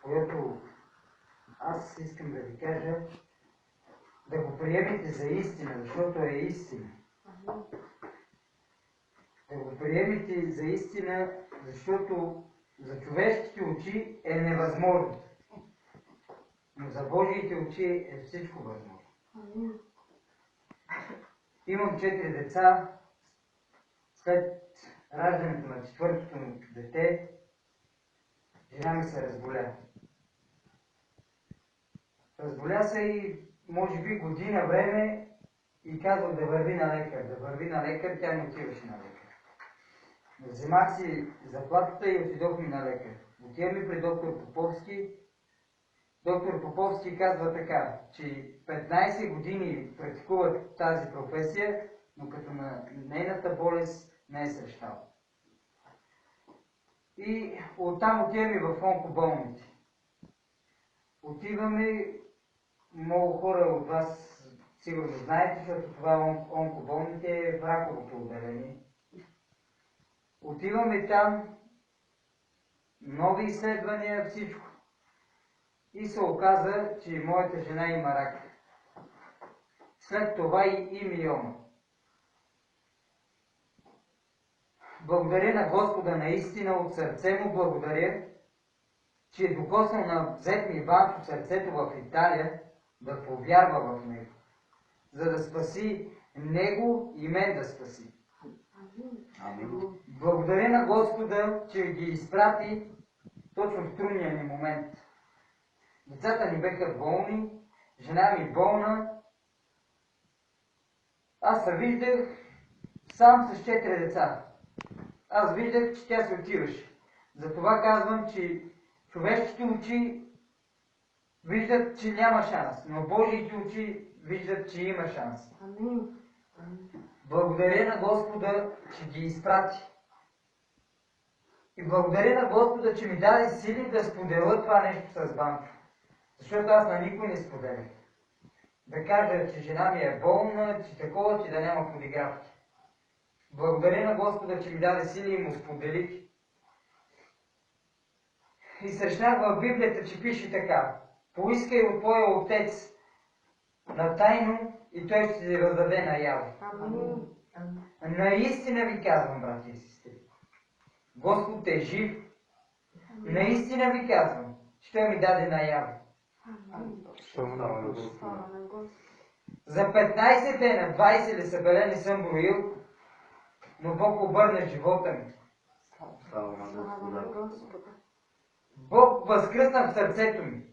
което аз искам да ви кажа, да го приемете за истина, защото е истина. Да го приемете за истина, защото за човешките очи е невъзможно. Но за Божиите очи е всичко възможно. Имам 4 деца. След раждането на 4-то дете, жена ми се разболя. Разболя се и може би година време и казвах да върви на лекар. Да върви на лекар, тя не отиваше на лекар. Вземах си заплатата и отидохме на лекар. Отиваме при доктор Поповски. Доктор Поповски казва така, че 15 години практикуват тази професия, но като на нейната болест не е срещал. И оттам отиваме в онкоболните. Отиваме, много хора от вас сигурно знаете, защото това онкоболните е в раковото отделение. Отиваме там, нови изследвания, всичко. И се оказа, че моята жена има рак. След това и миома. Благодаря на Господа наистина, от сърце му благодаря, че е докоснал на зет ми Ванчо сърцето в Италия да повярва в него, за да спаси него и мен да спаси. Амин. Благодаря на Господа, че ги изпрати точно в трудния ни момент. Децата ни беха болни, жена ми болна. Аз се виждах сам с 4 деца. Аз виждах, че тя се отиваше. Затова казвам, че човешките очи виждат, че няма шанс, но Божиите очи виждат, че има шанс. Амин. Благодаря на Господа, че ги изпрати. И благодаря на Господа, че ми даде сили да споделя това нещо с Банчо. Защото аз на никой не споделях. Да кажа, че жена ми е болна, че такова, че да няма подигравки. Благодаря на Господа, че ми даде сили и му споделих. И срещнах в Библията, че пише така: поискай от твоя отец на тайно и той ще ти раздаде наяве. Наистина ви казвам, брати и сестри, Господ е жив. Наистина ви казвам, че той ми даде наяве. За 15 дена, 20 ли са били, не съм броил, но Бог обърна живота ми. Бог възкръсна в сърцето ми.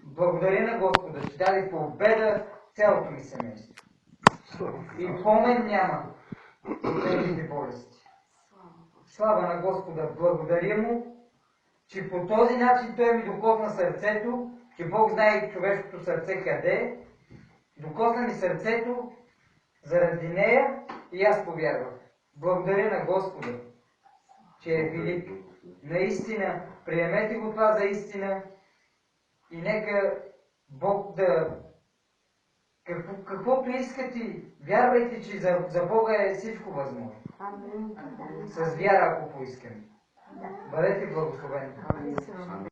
Благодаря на Господа, че даде победа цялото ми семейство. И помен няма от техните болести. Слава на Господа, благодаря му, че по този начин той ми докосна сърцето, че Бог знае човешкото сърце къде е. Докосна ми сърцето заради нея и аз повярвах. Благодаря на Господа, че е велик. Наистина, приемете го това за истина и нека Бог да... Каквото искате, вярвайте, че за Бога е всичко възможно. С вяра, ако поискаме. Бъдете благословени.